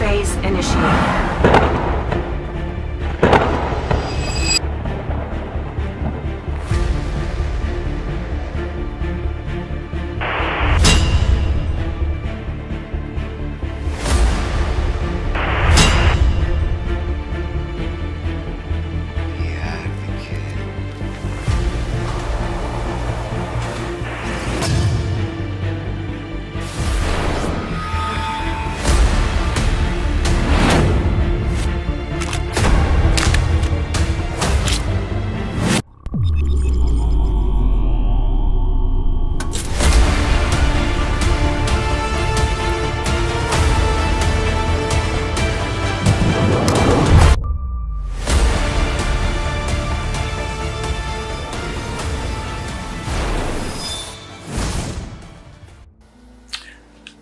phase initiated.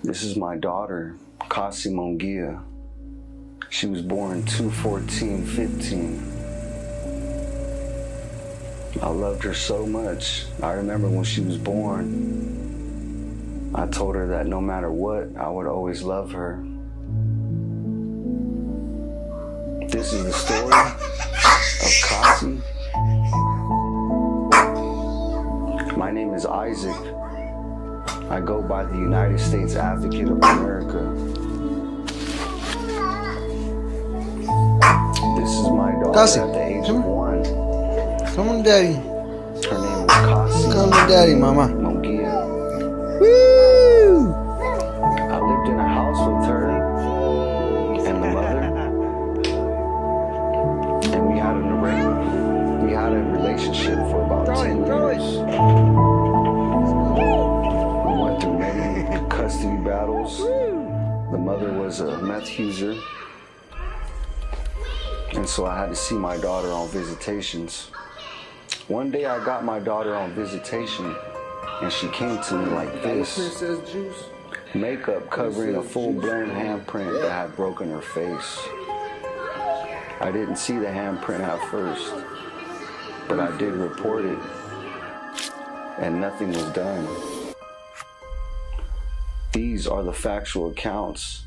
This is my daughter, Caasi. She was born 2/14/15. I loved her so much. I remember when she was born, I told her that no matter what, I would always love her. This is the story of Caasi. My name is Isaac. I go by the United States Advocate of America. This is my daughter Caasi, at the age of 1. Come on, Daddy. Her name is Caasi. Come on, Daddy, Mama. Mongia. Woo! I lived in a house with her and the mother, and we had a relationship for about 10 years. Custody battles. The mother was a meth user, and so I had to see my daughter on visitations. One day I got my daughter on visitation, and she came to me like this. Makeup covering a full-blown handprint that had broken her face. I didn't see the handprint at first, but I did report it, and nothing was done. These are the factual accounts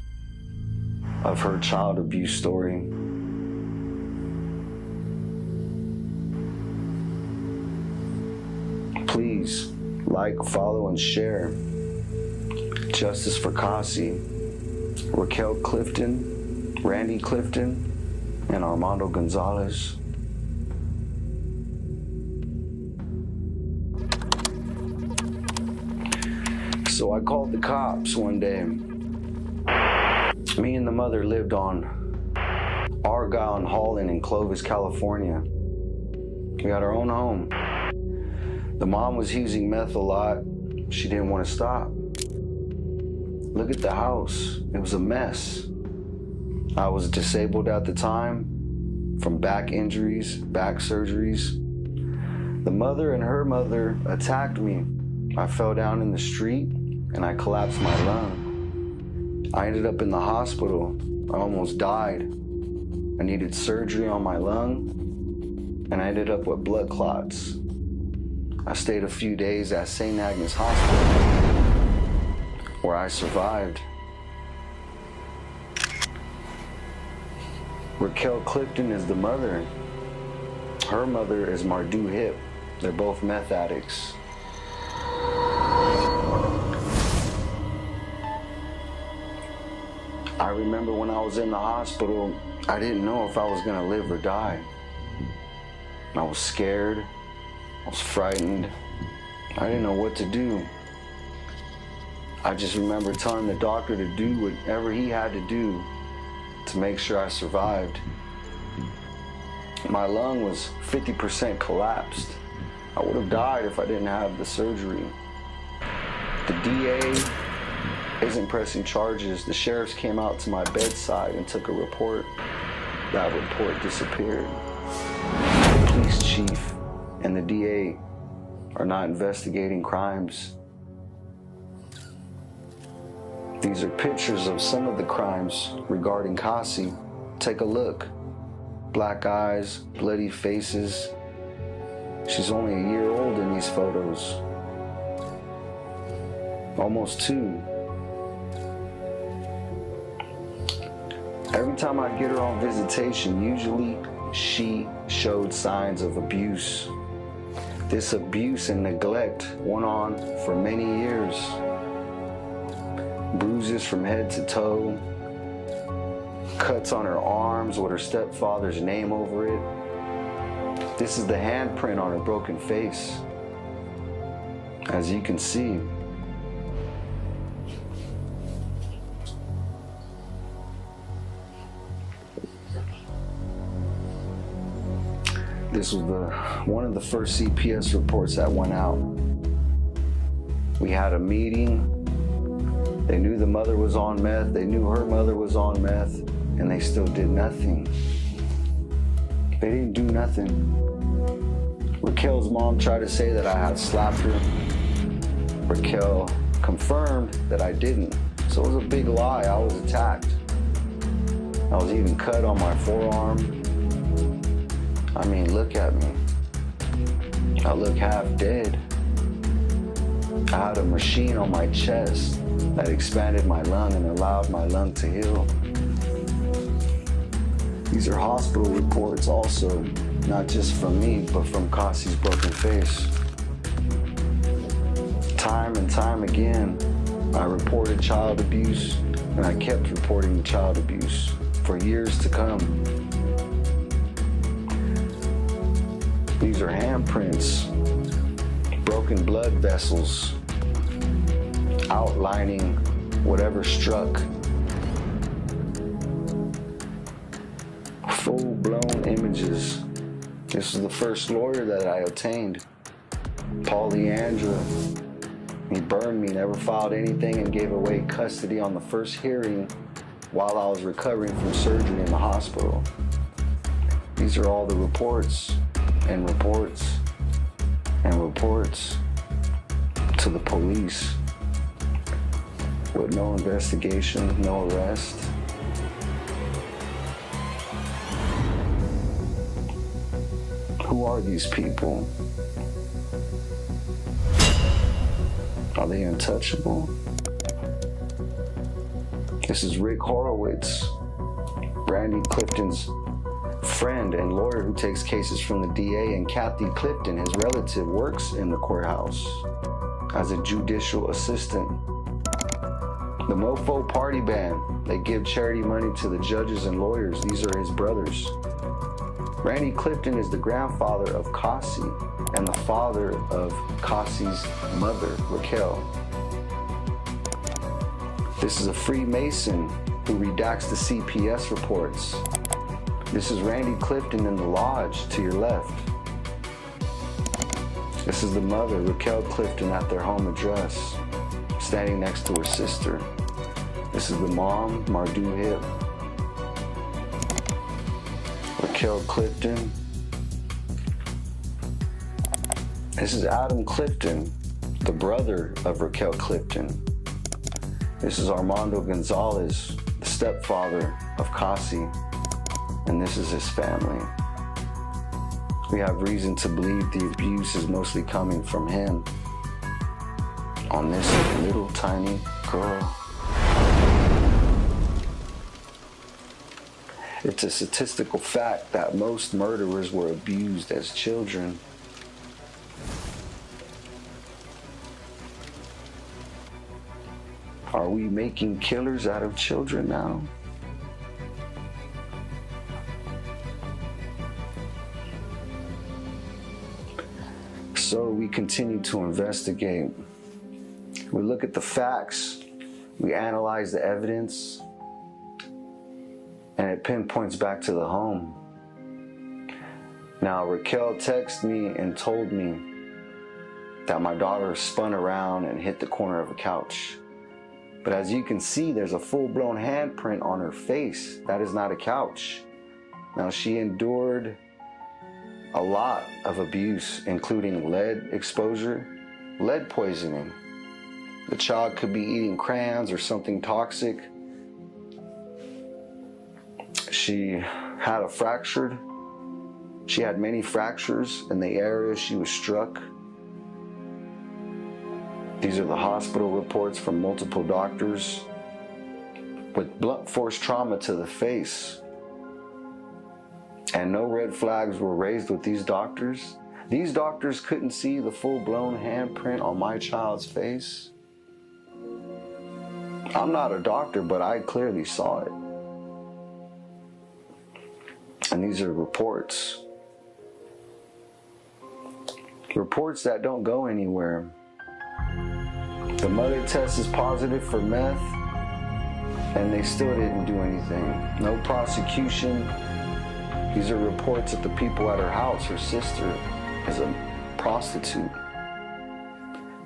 of her child abuse story. Please like, follow, and share Justice for Caasi, Racquel Clifton, Randy Clifton, and Armando Gonzalez. So I called the cops one day. Me and the mother lived on Argyle and Holland in Clovis, California. We had our own home. The mom was using meth a lot. She didn't want to stop. Look at the house. It was a mess. I was disabled at the time from back injuries, back surgeries. The mother and her mother attacked me. I fell down in the street and I collapsed my lung. I ended up in the hospital. I almost died. I needed surgery on my lung, and I ended up with blood clots. I stayed a few days at St. Agnes Hospital, where I survived. Racquel Clifton is the mother. Her mother is Mardu Hip. They're both meth addicts. I remember when I was in the hospital, I didn't know if I was gonna live or die. I was scared, I was frightened, I didn't know what to do. I just remember telling the doctor to do whatever he had to do to make sure I survived. My lung was 50% collapsed. I would have died if I didn't have the surgery. The DA isn't pressing charges. The sheriffs came out to my bedside and took a report. That report disappeared. The police chief and the DA are not investigating crimes. These are pictures of some of the crimes regarding Caasi. Take a look. Black eyes, bloody faces. She's only a year old in these photos. Almost 2. Every time I'd get her on visitation, usually she showed signs of abuse. This abuse and neglect went on for many years. Bruises from head to toe, cuts on her arms with her stepfather's name over it. This is the handprint on her broken face. As you can see, this was one of the first CPS reports that went out. We had a meeting. They knew the mother was on meth. They knew her mother was on meth, and they still did nothing. They didn't do nothing. Racquel's mom tried to say that I had slapped her. Racquel confirmed that I didn't. So it was a big lie. I was attacked. I was even cut on my forearm. I mean, look at me. I look half dead. I had a machine on my chest that expanded my lung and allowed my lung to heal. These are hospital reports also, not just from me, but from Caasi's broken face. Time and time again, I reported child abuse, and I kept reporting child abuse for years to come. These are handprints, broken blood vessels, outlining whatever struck. Full-blown images. This is the first lawyer that I obtained, Paul Leandra. He burned me, never filed anything, and gave away custody on the first hearing while I was recovering from surgery in the hospital. These are all the reports and reports and reports to the police with no investigation, no arrest. Who are these people? Are they untouchable? This is Rick Horowitz, Randy Clifton's friend and lawyer who takes cases from the DA, and Kathy Clifton, his relative, works in the courthouse as a judicial assistant. The Mofo Party Band, they give charity money to the judges and lawyers. These are his brothers. Randy Clifton is the grandfather of Caasi and the father of Caasi's mother, Racquel. This is a Freemason who redacts the CPS reports. This is Randy Clifton in the lodge to your left. This is the mother, Racquel Clifton, at their home address, standing next to her sister. This is the mom, Mardu Hip. Racquel Clifton. This is Adam Clifton, the brother of Racquel Clifton. This is Armando Gonzalez, the stepfather of Caasi, and this is his family. We have reason to believe the abuse is mostly coming from him on this little tiny girl. It's a statistical fact that most murderers were abused as children. Are we making killers out of children now? So we continue to investigate. We look at the facts, we analyze the evidence, and it pinpoints back to the home. Now, Racquel texted me and told me that my daughter spun around and hit the corner of a couch. But as you can see, there's a full-blown handprint on her face. That is not a couch. Now, she endured a lot of abuse, including lead exposure, lead poisoning. The child could be eating crayons or something toxic. She had many fractures in the area she was struck. These are the hospital reports from multiple doctors. with blunt force trauma to the face. And no red flags were raised with these doctors. These doctors couldn't see the full-blown handprint on my child's face. I'm not a doctor, but I clearly saw it. And these are reports. Reports that don't go anywhere. The mother test is positive for meth, and they still didn't do anything. No prosecution. These are reports that the people at her house, her sister, is a prostitute.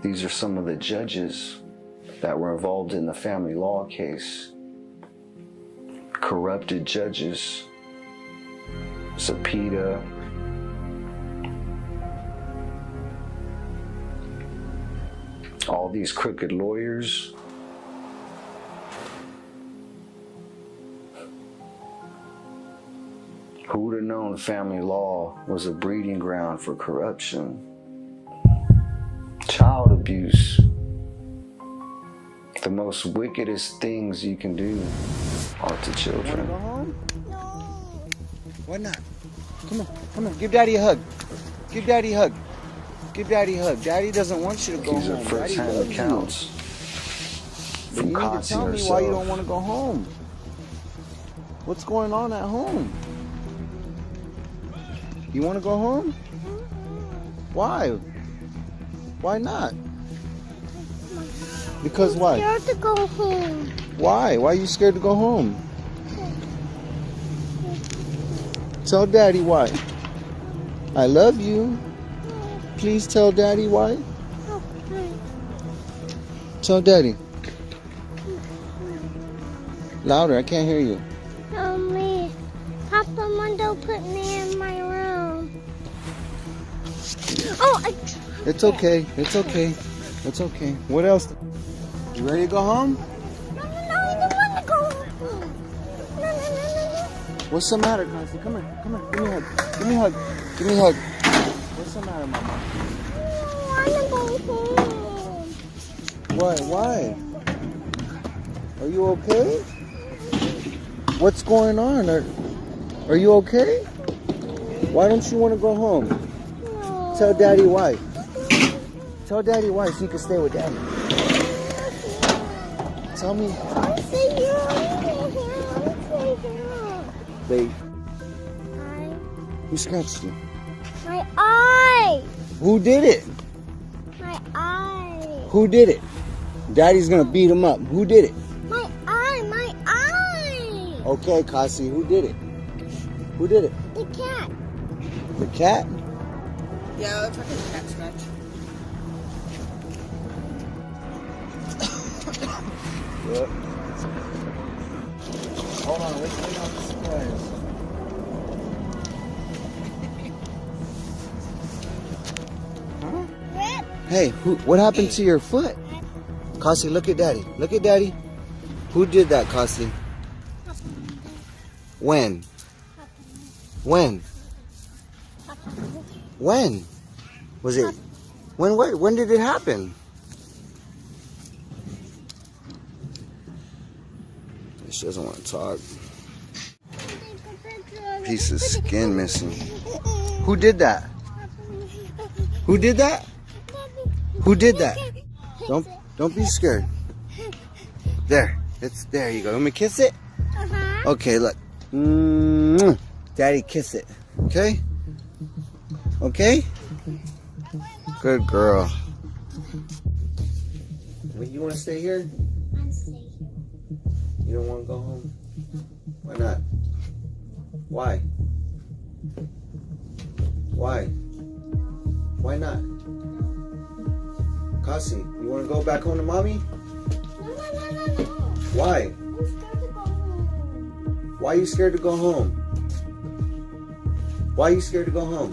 These are some of the judges that were involved in the family law case. Corrupted judges. Subpoena. All these crooked lawyers. Who would have known family law was a breeding ground for corruption? Child abuse. The most wickedest things you can do are to children. Wanna go home? No. Why not? Come on, come on. Give Daddy a hug. Give Daddy a hug. Give Daddy a hug. Daddy doesn't want you to go These home. are first-hand accounts. But you need to tell me why you don't want to go home. What's going on at home? You want to go home? Why? Why not? Because why? I'm scared to go home. Why? Why are you scared to go home? Tell Daddy why. I love you. Please tell Daddy why. Tell Daddy. Louder, I can't hear you. Tell me. Papa Armando put me in my room. Oh, It's okay. It's okay. It's okay. What else? You ready to go home? No, I don't want to go home. No. What's the matter, Caasi? Come here. Come here. Give me a hug. Give me a hug. Give me a hug. What's the matter, Mama? I don't want to go home. Why? Why? Are you okay? What's going on? Are you okay? Why don't you want to go home? No. Tell Daddy why. Tell Daddy why so you can stay with Daddy. Tell me. I see you. Wait. Who scratched you? My eye. Who did it? My eye. Who did it? Daddy's gonna beat him up. Who did it? My eye. My eye. Okay, Caasi, who did it? Who did it? The cat. The cat? Yeah, it's like a cat scratch. Yep. Hold on, let's bring out the surprise. Huh? Rip. Hey, what happened to your foot? Caasi, look at Daddy. Look at Daddy. Who did that, Caasi? When? When? When? Was it? When did it happen? She doesn't want to talk. Piece of skin missing. Who did that? Who did that? Who did that? Don't be scared. There. There you go. Let me kiss it? Uh-huh. Okay, look. Daddy, kiss it. Okay? Okay? Good girl. Wait, you want to stay here? You don't want to go home? Why not? Why? Why? Why not? Caasi, you want to go back home to Mommy? No. Why? Why are you scared to go home? Why are you scared to go home?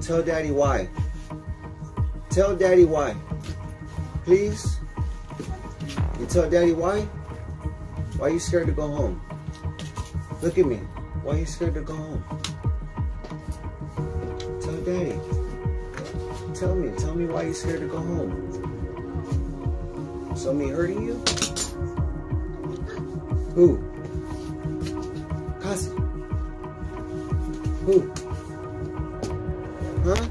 Tell Daddy why. Tell Daddy why. Please? You tell Daddy why? Why are you scared to go home? Look at me. Why are you scared to go home? Tell Daddy. Tell me why you're scared to go home. Somebody hurting you? Who? Caasi. Who? Huh?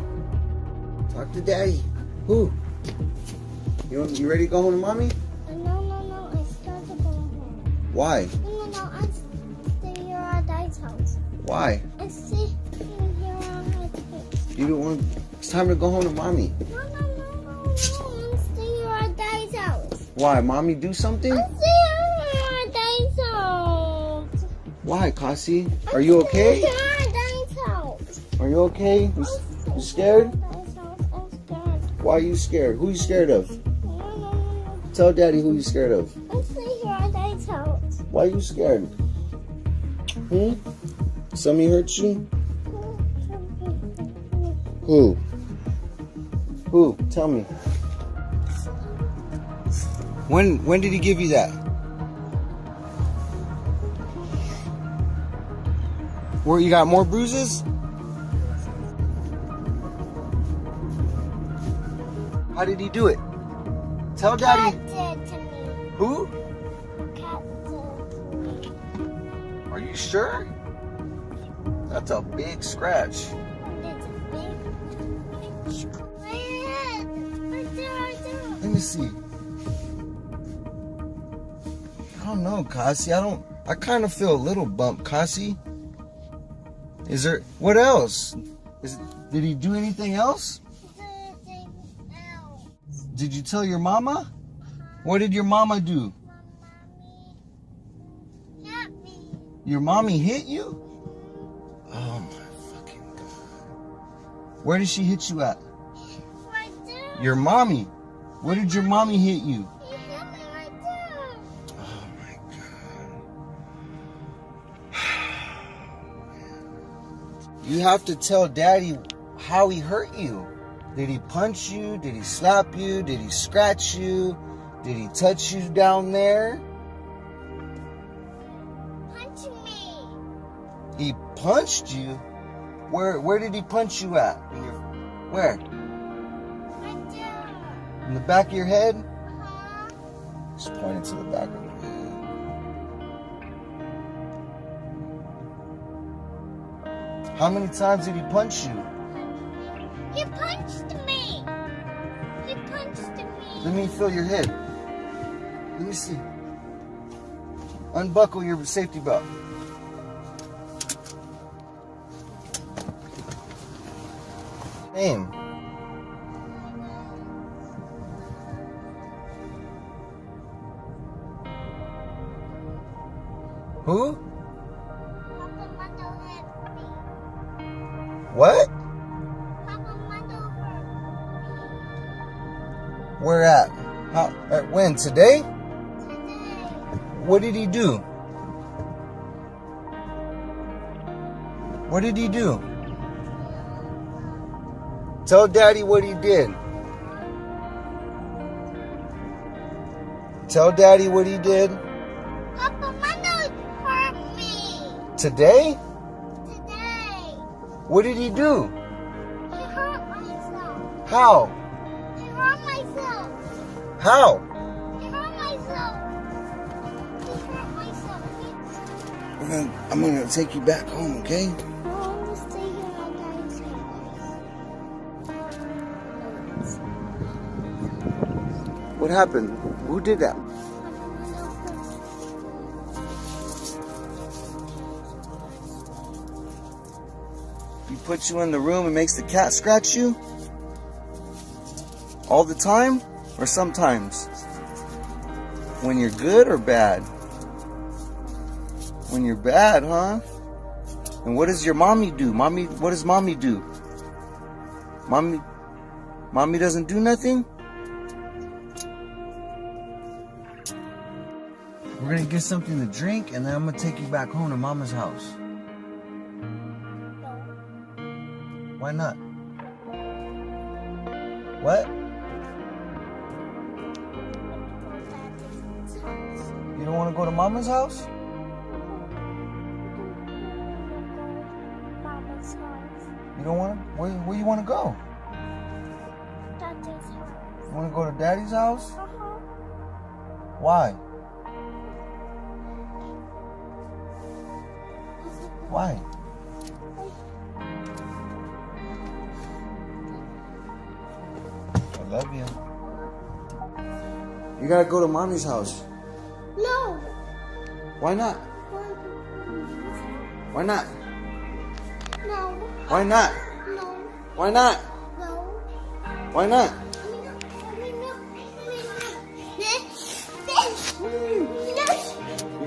Talk to daddy. Who? You ready to go home to mommy? No, I started to go home. Why? No, I stay here at Daddy's house. Why? I stay here at Daddy's house. You don't want. It's time to go home to mommy. No, I stay here at Daddy's house. Why? Mommy do something? I stay here at Daddy's house. Why, Caasi? Are you okay? Here at Daddy's house. Are you okay? You scared? I'm scared. Why are you scared? Who you scared of? No. Tell daddy who you scared of. I stay here at Daddy's house. Why are you scared? Somebody hurt you? Who? Who? Tell me. When did he give you that? Where you got more bruises? How did he do it? Tell daddy. Cat did to me. Who? Cat did to me. Are you sure? That's a big scratch. It's a big. Right there. Let me see. I don't know, Caasi. I kind of feel a little bump, Caasi. Is there, what else? Did he do anything else? Did you tell your mama? What did your mama do? Not me. Your mommy hit you? Oh my fucking God. Where did she hit you at? Right there. Your mommy. Where did your mommy hit you? He hit me right there. Oh my God. You have to tell daddy how he hurt you. Did he punch you? Did he slap you? Did he scratch you? Did he touch you down there? Punch me. He punched you? Where did he punch you at? Where? Right there. In the back of your head? Uh-huh. Just pointing to the back of your head. How many times did he punch you? He punched me. He punched me. Let me feel your head. Let me see. Unbuckle your safety belt. Name. Who? Armando hit me. What? Armando hurt Where at? How? When? Today? me. Today. What did he do? What did he do? Tell daddy what he did. Tell daddy what he did. Armando hurt me. Today? Today. What did he do? He hurt myself. How? He hurt myself. How? He hurt myself. He hurt myself. I'm gonna take you back home, okay? I want to stay here at Daddy's house. What happened? Who did that? He puts you in the room and makes the cat scratch you? All the time? Or sometimes? When you're good or bad? When you're bad, huh? And what does your mommy do? What does mommy do? Mommy doesn't do nothing? We're gonna get something to drink and then I'm gonna take you back home to Mama's house. Why not? What? You don't want to go to Mama's house? Mama's house. You don't want to? Where you want to go? Daddy's house. You want to go to Daddy's house? Uh-huh. Why? Why? I love you. You gotta go to mommy's house. No. Why not? Why not? No. Why not? No. Why not? No. Why not?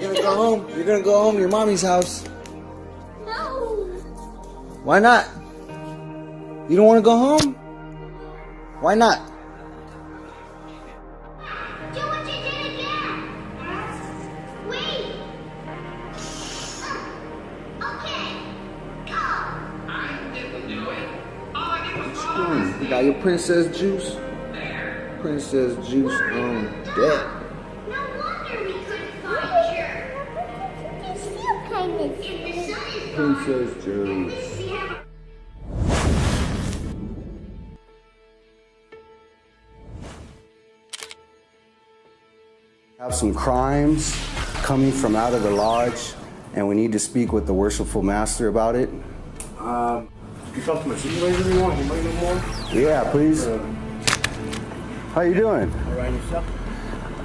You're gonna go home. You're gonna go home to your mommy's house. No. Why not? You don't want to go home? Why not? Do what you did again. Wait. Okay. Go. I didn't do it. All I did was What you doing? You got your princess juice? Princess juice on deck. No wonder we couldn't find you. You still kind of. Princess juice. Have some crimes coming from out of the lodge, and we need to speak with the worshipful master about it. You talk to my supervisor you want? You might know more? Yeah, please. How you doing? All right, yourself?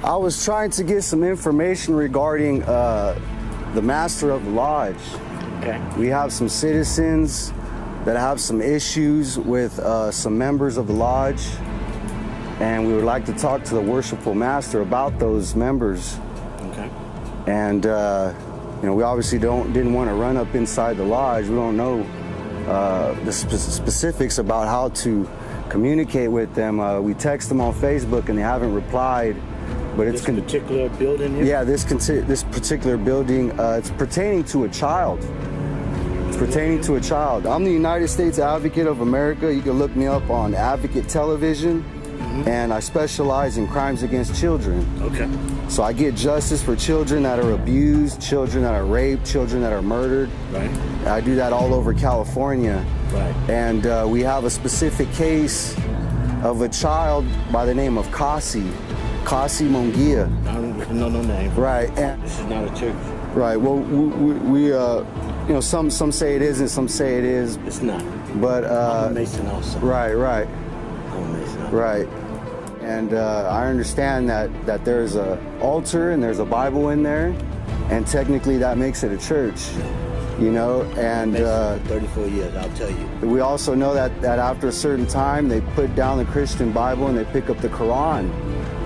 I was trying to get some information regarding the master of the lodge. Okay. We have some citizens that have some issues with some members of the lodge, and we would like to talk to the worshipful master about those members. Okay. And you know, we obviously didn't want to run up inside the lodge. We don't know the specifics about how to communicate with them. We text them on Facebook and they haven't replied. But it's This particular building here? yeah, this particular building, it's pertaining to a child. It's pertaining to a child. I'm the United States Advocate of America. You can look me up on Advocate Television, and I specialize in crimes against children. Okay. So I get justice for children that are abused, children that are raped, children that are murdered. Right. I do that all over California. Right. And we have a specific case of a child by the name of Caasi Munguia. I don't know no name. Right. And, This is not a church. right. Well, we you know, some say it isn't, some say it is. It's not. But I'm a Mason also. right. I'm a Mason also. Right. And I understand that there's a altar and there's a Bible in there, and technically that makes it a church, you know. And Mason for 34 years, I'll tell you. we also know that after a certain time they put down the Christian Bible and they pick up the Quran,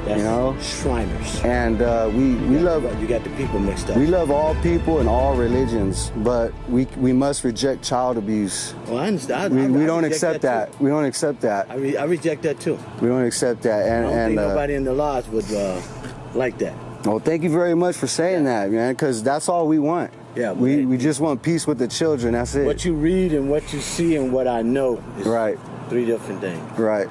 That's you know. Shriners. And we love You got the people mixed up. we love all people and all religions, but we must reject child abuse. Well, I understand. We I don't reject accept that. too. We don't accept that. I reject that too. We don't accept that. I And don't think and nobody in the lodge would like that. well, thank you very much for saying that, man, because that's all we want. Yeah, we just want peace with the children. That's it. What you read and what you see and what I know is Right. three different things. Right.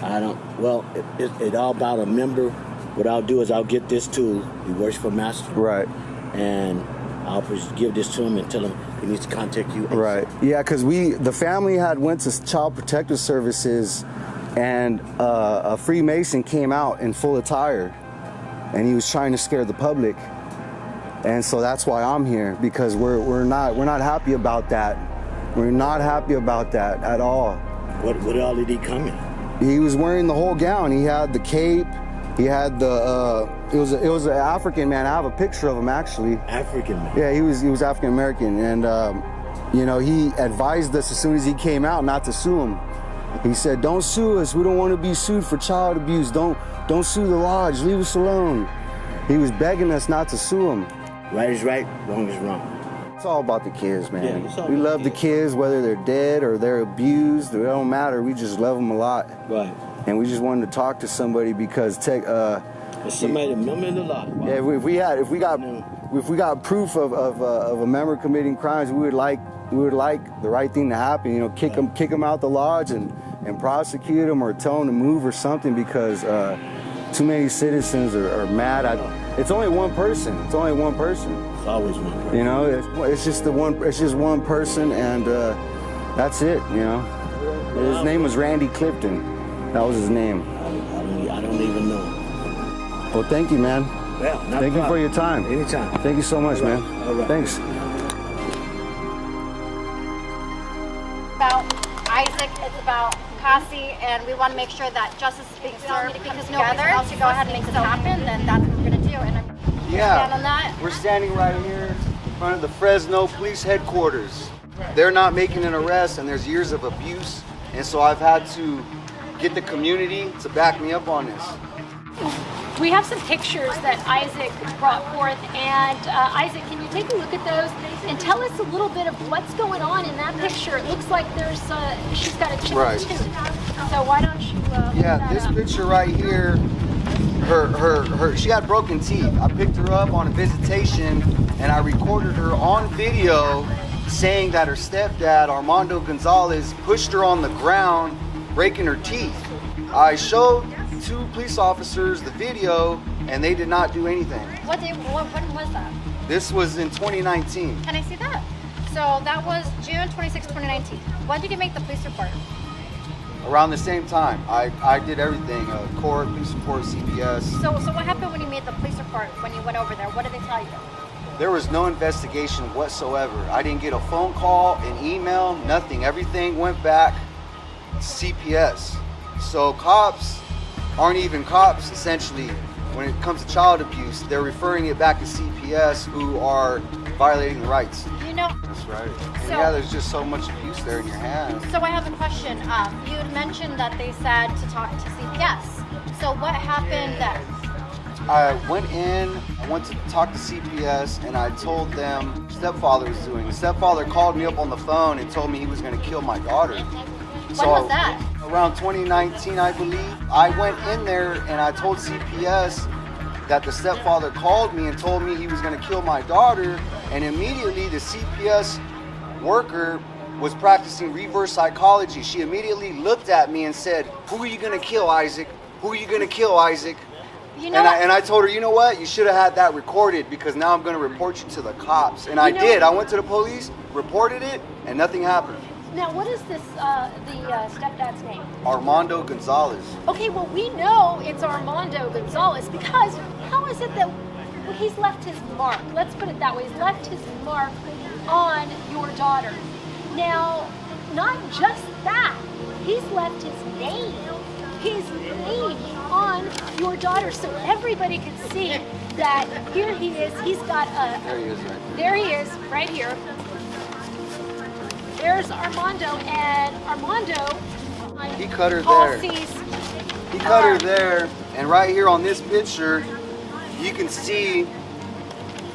I don't, well, it all about a member. What I'll do is I'll get this to the worshipful master. Right. And I'll give this to him and tell him he needs to contact you. Right. Yeah, because the family had went to Child Protective Services, and a Freemason came out in full attire, and he was trying to scare the public. And so that's why I'm here, because we're not happy about that. We're not happy about that at all. What all did he come in? He was wearing the whole gown. He had the cape. He had the it was an African man. I have a picture of him actually. African man. Yeah, he was African American, and you know, he advised us as soon as he came out not to sue him. He said, "Don't sue us. We don't want to be sued for child abuse. Don't sue the lodge. Leave us alone." He was begging us not to sue him. Right is right, wrong is wrong. It's all about the kids, man. Yeah, it's all we about love the kids, whether they're dead or they're abused. It don't matter. We just love them a lot. Right. And we just wanted to talk to somebody because There's somebody a member in the lodge. Wow. yeah, if we got proof of a member committing crimes, we would like the right thing to happen. You know, kick them out the lodge and prosecute them or tell them to move or something, because too many citizens are mad. It's only one person. It's only one person. It's always one person. You know, it's just one person, and that's it. You know, his name was Randy Clifton. That was his name. I don't even know. Well, thank you, man. Well, not Thank you for problem. your time. Anytime. Thank you so much, All right. man. All right. Thanks. About Isaac, it's about Caasi, and we want to make sure that justice is being served because together to go ahead and make this happen, then that's what we're going to do. And I'm stand on that. We're standing right here in front of the Fresno Police Headquarters. They're not making an arrest, and there's years of abuse, and so I've had to get the community to back me up on this. We have some pictures that Isaac brought forth, and Isaac, can you take a look at those and tell us a little bit of what's going on in that picture? It looks like there's she's got a chip Right. too. So why don't you? Yeah, this picture right here, she had broken teeth. I picked her up on a visitation, and I recorded her on video saying that her stepdad, Armando Gonzalez, pushed her on the ground, breaking her teeth. I showed 2 police officers the video, and they did not do anything. When was that? This was in 2019. Can I see that? So that was June 26, 2019. When did you make the police report? Around the same time, I did everything, court, police report, CPS. So what happened when you made the police report, when you went over there? What did they tell you? There was no investigation whatsoever. I didn't get a phone call, an email, nothing. Everything went back to CPS. So cops aren't even cops, essentially. When it comes to child abuse, they're referring it back to CPS, who are violating the rights. You know. That's right. And So- yeah, there's just so much abuse there in your hands. So I have a question. You had mentioned that they said to talk to CPS. So what happened then? I went to talk to CPS, and I told them stepfather was doing. The stepfather called me up on the phone and told me he was going to kill my daughter. When was that? Around 2019, I believe. I went in there and I told CPS that the stepfather called me and told me he was going to kill my daughter, and immediately the CPS worker was practicing reverse psychology. She immediately looked at me and said, "Who are you going to kill, Isaac? Who are you going to kill, Isaac?" You know what? And I told her, you know what? You should have had that recorded, because now I'm going to report you to the cops. And I did. I went to the police, reported it, and nothing happened. Now, what is this? The stepdad's name? Armando Gonzalez. Okay, well, we know it's Armando Gonzalez because how is it that he's left his mark? Let's put it that way. He's left his mark on your daughter. Now, not just that, he's left his name on your daughter, so everybody can see that here he is. He's got a. There he is right there. There he is, right here. There's Armando, and Armando. He cut her Paul there. sees. He cut her there, and right here on this picture, you can see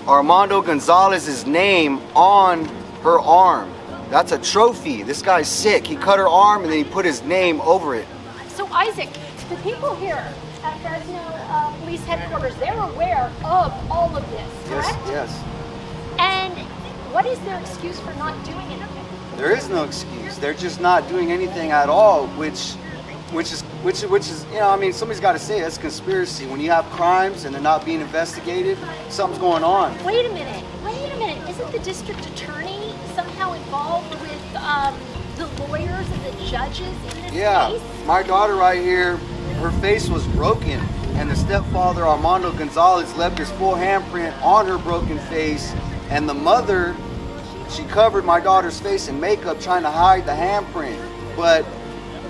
Armando Gonzalez's name on her arm. That's a trophy. This guy's sick. He cut her arm and then he put his name over it. So Isaac, the people here at Fresno Police Headquarters, they're aware of all of this, correct? Yes. And what is their excuse for not doing anything? There is no excuse. They're just not doing anything at all, which is, you know, I mean, somebody's got to say that's conspiracy. When you have crimes and they're not being investigated, something's going on. Wait a minute. Isn't the district attorney somehow involved with the lawyers and the judges in this case? My daughter right here, her face was broken, and the stepfather, Armando Gonzalez, left his full handprint on her broken face, and the mother, she covered my daughter's face in makeup trying to hide the handprint. But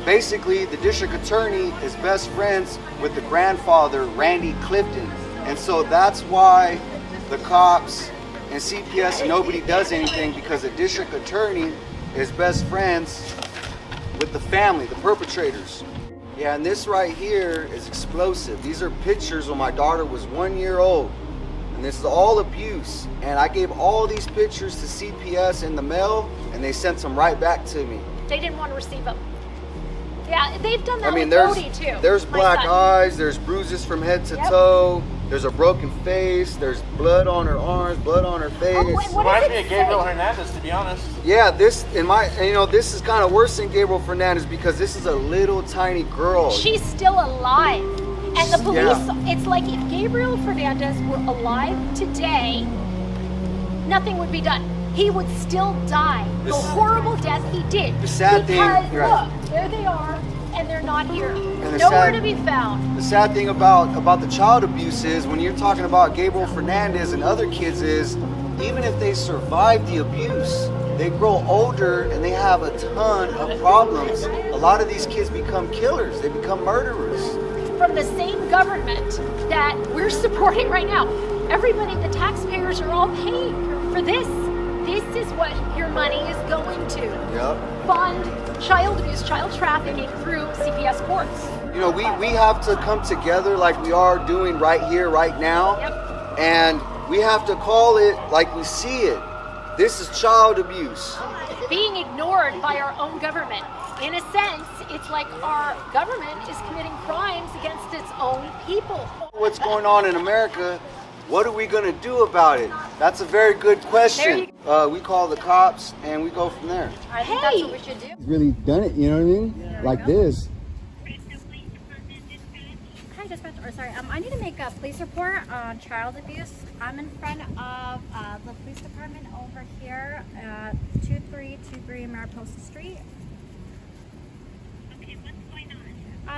basically, the district attorney is best friends with the grandfather, Randy Clifton. And so that's why the cops and CPS and nobody does anything, because the district attorney is best friends with the family, the perpetrators. Yeah, and this right here is explosive. These are pictures when my daughter was 1 year old. And this is all abuse. And I gave all these pictures to CPS in the mail, and they sent them right back to me. They didn't want to receive them. Yeah, they've done that I mean, with Bodie too. there's my black son. eyes, there's bruises from head to toe, there's a broken face, there's blood on her arms, blood on her face. Oh, wait, what Reminds does me it of Gabriel say? Hernandez, to be honest. Yeah, this is kind of worse than Gabriel Fernandez, because this is a little tiny girl. She's still alive. And the police, it's like if Gabriel Fernandez were alive today, nothing would be done. He would still die. The horrible death he did. The sad thing- because, you're right. look, there they are, and they're not not here. the Nowhere sad- to be found. The sad thing about the child abuse is when you're talking about Gabriel Fernandez and other kids is even if they survive the abuse, they grow older and they have a ton of problems. A lot of these kids become killers. They become murderers. From the same government that we're supporting right now. Everybody, the taxpayers are all paying for this. This is what your money is going to. Yep. Fund child abuse, child trafficking through CPS courts. You know, we have to come together like we are doing right here, right now. Yep. And we have to call it like we see it. This is child abuse. Being ignored by our own government. In a sense, it's like our government is committing crimes against its own people. What's going on in America? What are we going to do about it? That's a very good question. We call the cops and we go from there. I think that's what we should do. He's really done it, you know what I mean? Like this. Hi, dispatch. Or sorry, I need to make a police report on child abuse. I'm in front of the police department over here at 2323 Mariposa Street. Okay, what's going on?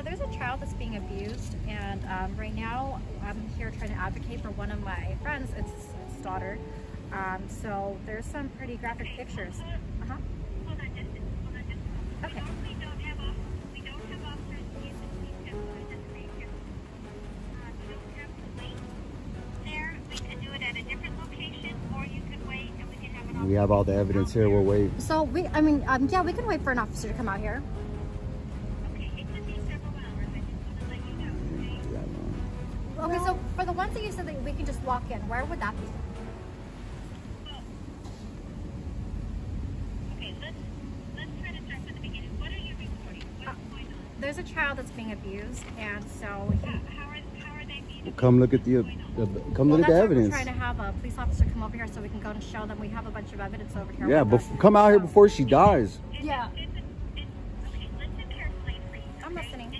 There's a child that's being abused, and right now I'm here trying to advocate for one of my friends. It's his daughter. So there's some pretty graphic pictures. Uh-huh. Hold on just a Okay. We don't have officers in the police department. You don't have to wait there. We can do it at a different location, or you could wait and we can have an officer. We have all the evidence here, we'll wait. So yeah, we can wait for an officer to come out here. Okay, it could be several hours. I just want to let you know, okay? Okay, so for the ones that you said that we can just walk in, where would that be? Okay, let's try to start from the beginning. What are you reporting? What's going on? There's a child that's being abused, and so How are they being Come look at the come look at the that's why evidence. we're trying to have a police officer come over here so we can go and show them we have a bunch of evidence over here. Yeah, with us. come out here before she dies. Yeah. Okay, listen carefully, please. I'm listening.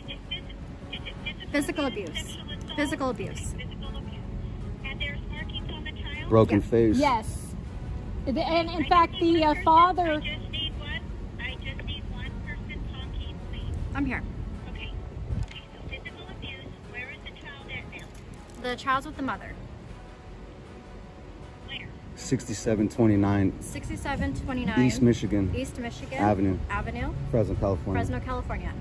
Is it Physical abuse. sexual assault, Physical abuse. physical abuse? And there's markings on the child? Broken face. Yes. And in fact, the father. I just need one person talking, please. I'm here. Okay, so physical abuse, where is the child at now? The child's with the mother. Where? 6729 6729 East Michigan East Michigan Avenue, Avenue, Fresno, California. Fresno, California.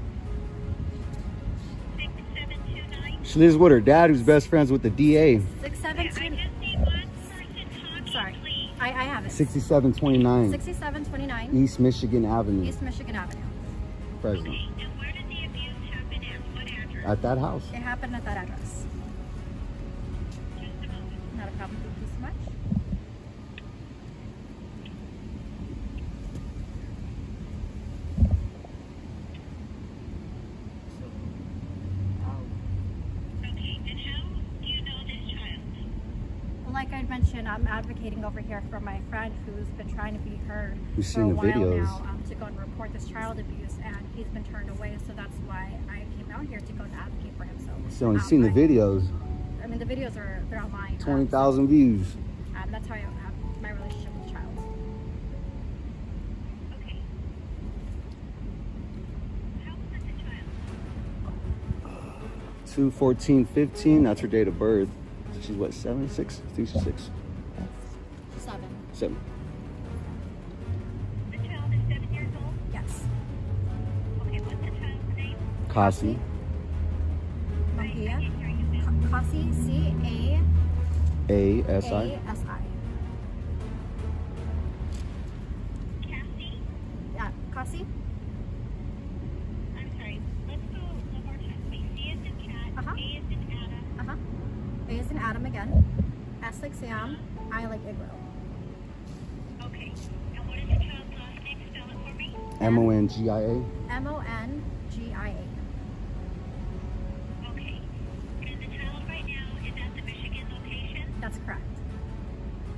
6729? She lives with her dad, who's best friends with the DA. I 6729. just need one person talking, Sorry, please. I have it. 6729 6729 East Michigan Avenue, East Michigan Avenue. Fresno. Okay, and where did the abuse happen at? What address? At that house. It happened at that address. Just a moment. Not a problem. Thank you so much. Okay, and how do you know this child? Well, like I mentioned, I'm advocating over here for my friend who's been trying to be heard We've for seen a the while videos. now to go and report this child abuse, and he's been turned away. So that's why I came out here to go and advocate for him. So you've seen the videos. I mean, the videos they're online. 20,000 views. That's how I have my relationship with the child. Okay. How old is the child? 2/14/15. That's her date of birth. She's what, 7, 6? I think she's 6. 7. The child is 7 years old? Yes. Okay, what's the child's name? Caasi. Mahia. Caasi. C-A-A-S-I. A-S-I. Caasi? Yeah, Caasi. I'm sorry. Let's go one more time, please. C is in cat. Uh-huh. A is in Adam. Uh-huh. A is in Adam again. S like Sam. I like igloo. Okay. And what is the child's last name? Spell it for me. M-O-N-G-I-A. M-O-N-G-I-A. Okay. And the child right now is at the Michigan location? That's correct.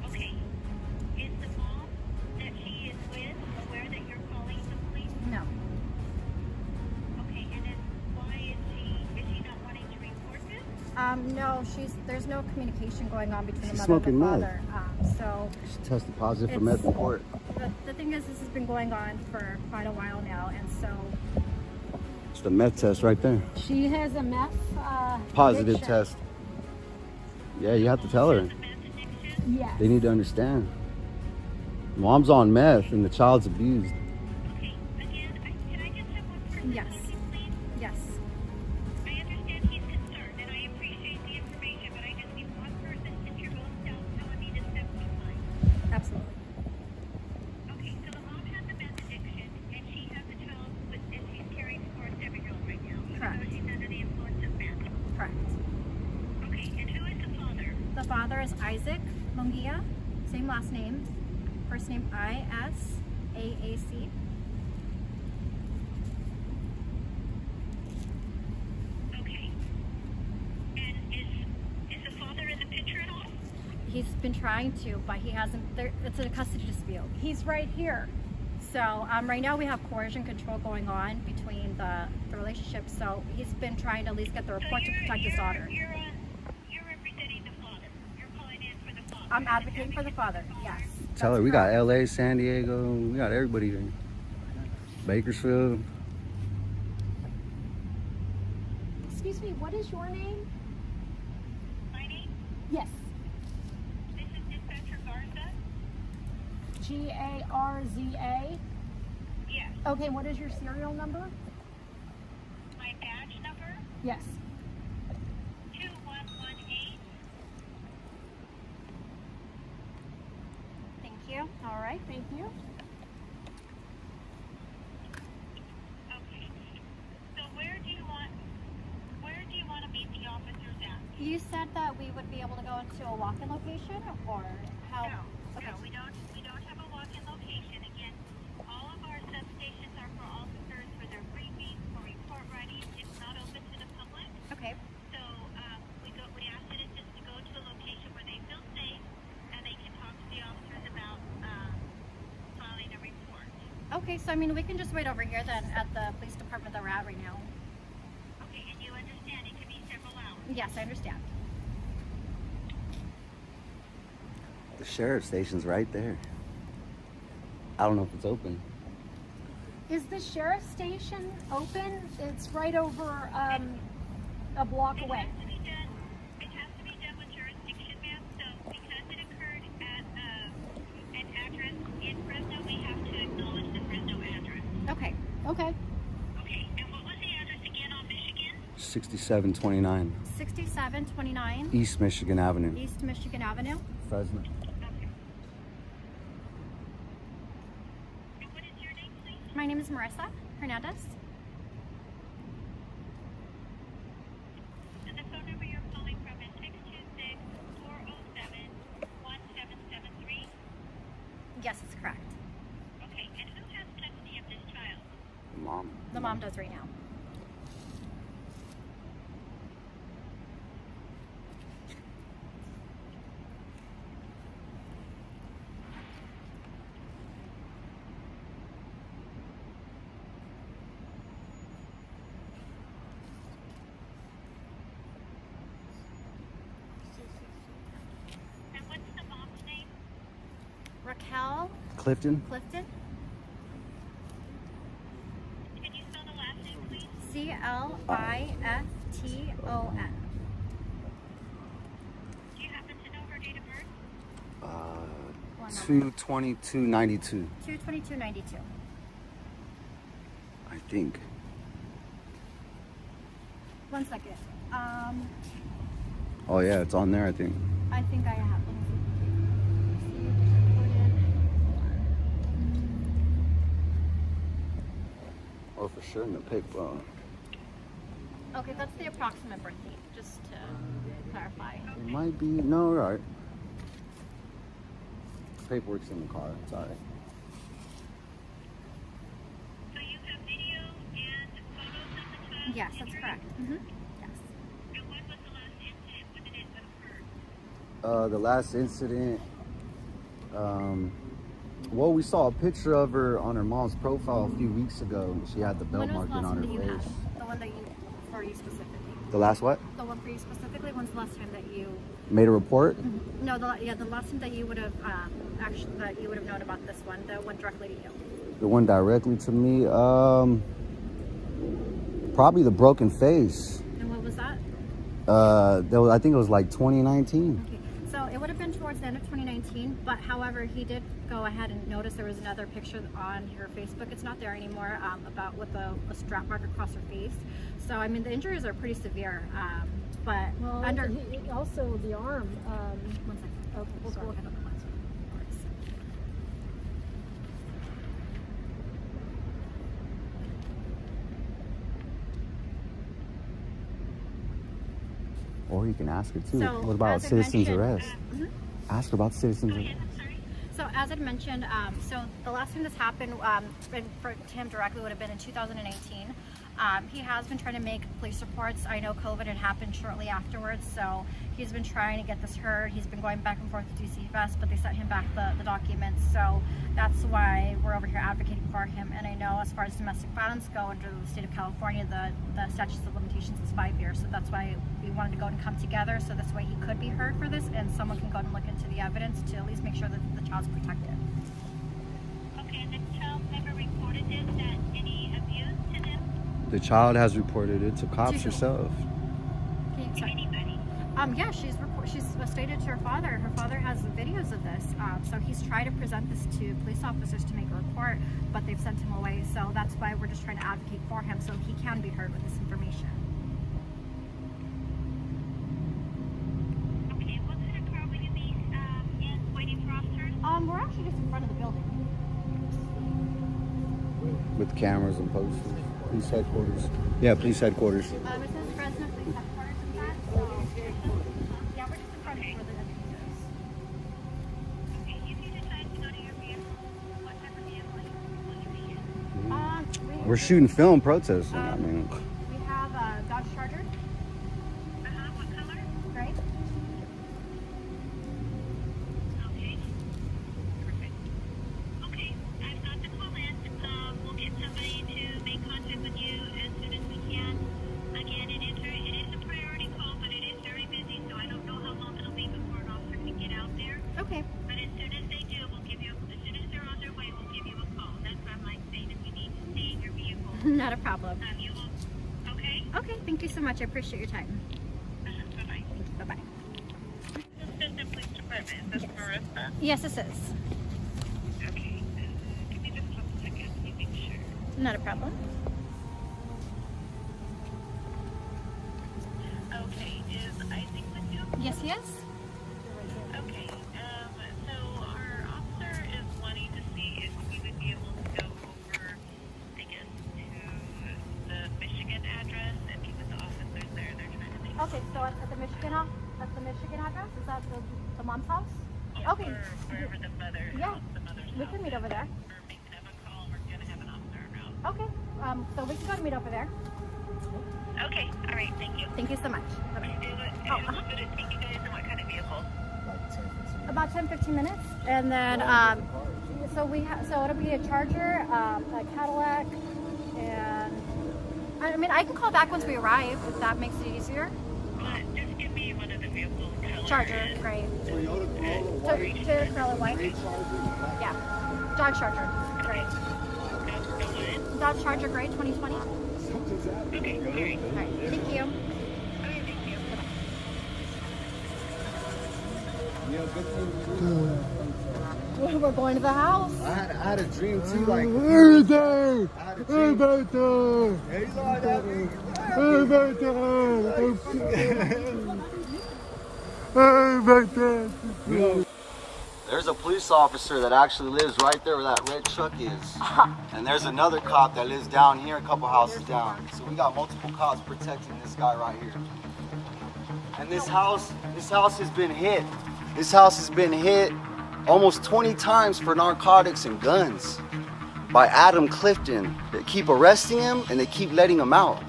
Okay. Is the mom that she is with aware that you're calling the police? No. Okay, and then why is she not wanting to report this? No, there's no communication going on between She's the mother and smoking the meth. father. So She tested positive for It's- meth in court. the thing is, this has been going on for quite a while now, and so It's the meth test right there. She has a meth Positive addiction. test. Yeah, you have to tell her. Yes. They need to understand. Mom's on meth and the child's abused. Okay, again, can I just have one person Yes. looking, please? Yes. I understand he's concerned, and I appreciate the information, but I just need one person since you're both telling me to step aside. Absolutely. Okay, so the mom has a meth addiction, and she has a child and she's caring for a 7-year-old right now. Correct. So she's under the influence of meth. Correct. Okay, and who is the father? The father is Isaac Munguia, same last name. First name I-S-A-A-C. Okay. And is the father in the picture at all? He's been trying to, but he hasn't. It's a custody dispute. He's right here. So right now we have coercion control going on between the relationship. So he's been trying to at least get the report to protect his daughter. You're representing the father. You're calling in for the father. I'm advocating for the father. Yes. Tell her we got LA, San Diego, we got everybody here. Bakersfield. Excuse me, what is your name? My name? Yes. This is Dispatcher Garza. Garza. Yes. Okay, what is your serial number? My badge number? Yes. 2118. Thank you. All right. Thank you. Okay. So where do you want to meet the officers at? You said that we would be able to go into a walk-in location, or how? No, Okay. no, we don't have a walk-in location. Again, all of our substations are for officers for their briefings, for report writing. It's not open to the public. Okay. So we ask citizens to go to a location where they feel safe and they can talk to the officers about filing a report. Okay. So I mean, we can just wait over here then at the police department that we're at right now. Okay, and you understand it could be several hours. Yes, I understand. The sheriff's station's right there. I don't know if it's open. Is the sheriff's station open? It's right over a block away. It has to be done with jurisdiction, ma'am. So because it occurred at an address in Fresno, we have to acknowledge the Fresno address. Okay. Okay. Okay, and what was the address again on Michigan? 6729 6729 East Michigan Avenue. East Michigan Avenue. Fresno. Okay. And what is your name, please? My name is Marissa Hernandez. And the phone number you're calling from is 626-407-1773. Yes, it's correct. Okay, and who has custody of this child? Mom. The mom does right now. And what's the mom's name? Racquel Clifton. Clifton. Can you spell the last name, please? Clifton. Do you happen to know her date of birth? 22292. 22292. I think. One second. Oh yeah, it's on there. I think. I think I have. Let me Oh, for sure in the pic. see. Okay, that's the approximate birth date, just to clarify. It might be. No, all right. Paperwork's in the car. It's all right. So you have video and photos of the child? Yes, that's correct. Mm-hmm. Yes. And when was the last incident? When did it occur? The last incident. Well, we saw a picture of her on her mom's profile a few weeks ago. She had the belt When was the marking last on one her that you face. had? The one that you, for you specifically? The last what? The one for you specifically? When's the last time that you... Made a report? No, the last time that you would have, actually, that you would have known about this one, the one directly to you. The one directly to me. Probably the broken face. And what was that? I think it was like 2019. Okay. So it would have been towards the end of 2019, but however, he did go ahead and notice there was another picture on her Facebook. It's not there anymore, about with a strap mark across her face. So I mean, the injuries are pretty severe. But Well, also the arm. one second. Okay, We'll sorry. go ahead on the last one. Or you can ask her too. So, What about as I citizen's mentioned, arrest? Ask her about citizen's arrest. So as I mentioned, so the last time this happened for him directly would have been in 2018. He has been trying to make police reports. I know COVID had happened shortly afterwards, so he's been trying to get this heard. He's been going back and forth with DCFS, but they sent him back the documents. So that's why we're over here advocating for him. And I know as far as domestic violence go under the state of California, the statute of limitations is 5 years. So that's why we wanted to go and come together, so this way he could be heard for this, and someone can go and look into the evidence to at least make sure that the child's protected. Okay, and the child never reported this, that any abuse to them? The child has reported it to cops To- herself. To anybody? Yeah, she's stated to her father. Her father has videos of this, so he's tried to present this to police officers to make a report, but they've sent him away. So that's why we're just trying to advocate for him, so he can be heard with this information. Okay, what kind of car will you be in, waiting for officers? We're actually just in front of the building. With cameras and posters. Police headquarters. Yeah, police headquarters. It says Fresno Police Headquarters in that, so yeah, we're just in front of where the evidence is. Okay, if you decide to go to your vehicle, what type of vehicle will you be in? We're shooting film protesting. I mean, We have a Dodge Charger, What color? right? Okay. Perfect. Okay, I've got the call in. We'll get somebody to make contact with you as soon as we can. Again, it is a priority call, but it is very busy, so I don't know how long it'll be before an officer can get out there. Okay. But as soon as they do, we'll give you, as soon as they're on their way, we'll give you a call. That's why I'm like saying if you need to stay in your vehicle, Not a problem. you will. Okay? Okay, thank you so much. I appreciate your time. Bye-bye. Bye-bye. Assistant Police Department, is this Marissa? Yes, this is. Okay. Give me just 1 second. Let me make sure. Not a problem. Okay, is Isaac with you? Yes, he is. Okay, so our officer is wanting to see if we would be able to go over, I guess, to the Michigan address and meet with the officers there. They're trying to make Okay, so at the Michigan address, is that the mom's house? Okay. or wherever the mother, Yeah, the mother's we house can meet over there. We're making them a call. We're gonna have an officer around. Okay, so we can go to meet over there. Okay, all right, thank you. Thank you so much. Bye-bye. How long would it take you guys, and what kind of vehicle? About 10-15 minutes, and then so it'll be a Charger, a Cadillac, and I mean I can call back once we arrive if that makes it easier. Just give me one of the vehicles. Charger, great. Toyota Corolla white. Yeah, Dodge Charger, great. Dodge Charger, great, 2020. Okay, all right. All right, thank you. Okay, thank you. We're going to the house. I had a dream too, like. Everything! I had a dream. Everything! Hey, you know what that means? Everything! there's a police officer that actually lives right there where that red truck is. And there's another cop that lives down here, a couple houses down. So we got multiple cops protecting this guy right here. And this house has been hit. This house has been hit almost 20 times for narcotics and guns by Adam Clifton. They keep arresting him and they keep letting him out.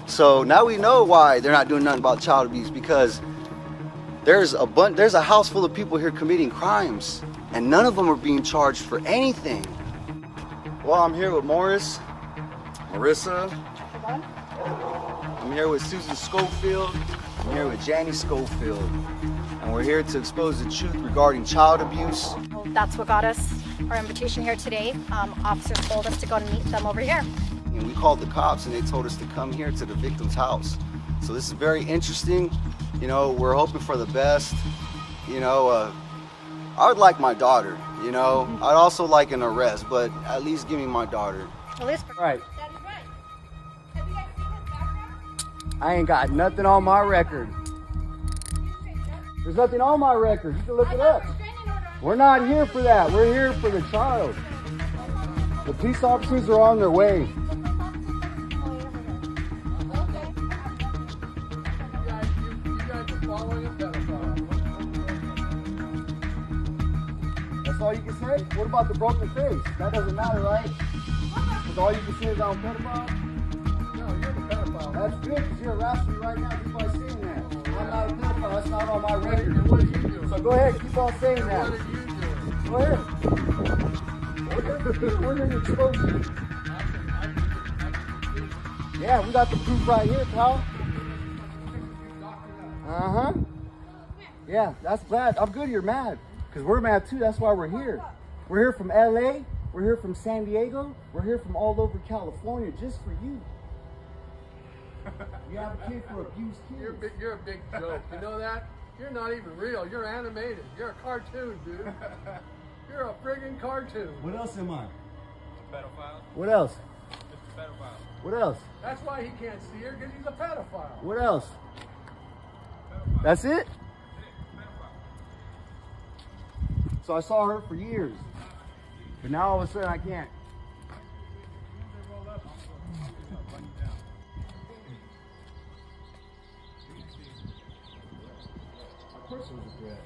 So now we know why they're not doing nothing about child abuse, because there's a house full of people here committing crimes and none of them are being charged for anything. Well, I'm here with Morris, Marissa, I'm here with Susan Schofield, I'm here with Janie Schofield, and we're here to expose the truth regarding child abuse. That's what got us our invitation here today. Officers told us to go and meet them over here. And we called the cops and they told us to come here to the victim's house. So this is very interesting. You know, we're hoping for the best. You know, I would like my daughter, you know. I'd also like an arrest, but at least give me my daughter. Right. I ain't got nothing on my record. There's nothing on my record. You can look it up. We're not here for that. We're here for the child. The police officers are on their way. That's all you can say? What about the broken face? That doesn't matter, right? Because all you can say is I'm a pedophile? No, you're the pedophile. That's good because you're harassing me right now just by saying that. I'm not a pedophile. That's not on my record. What did you do? So go ahead, keep on saying that. What did you do? Go ahead. We're going to expose you. Yeah, we got the proof right here, pal. Uh-huh. Yeah, that's bad. I'm good you're mad. Because we're mad too, that's why we're here. We're here from LA, we're here from San Diego, we're here from all over California just for you. You advocate for abused kids. You're a big joke, you know that? You're not even real, you're animated. You're a cartoon, dude. You're a friggin' cartoon. What else am I? A pedophile. What else? Just a pedophile. What else? That's why he can't see her, because he's a pedophile. What else? That's it? So I saw her for years, but now all of a sudden I can't. Of course it was a threat.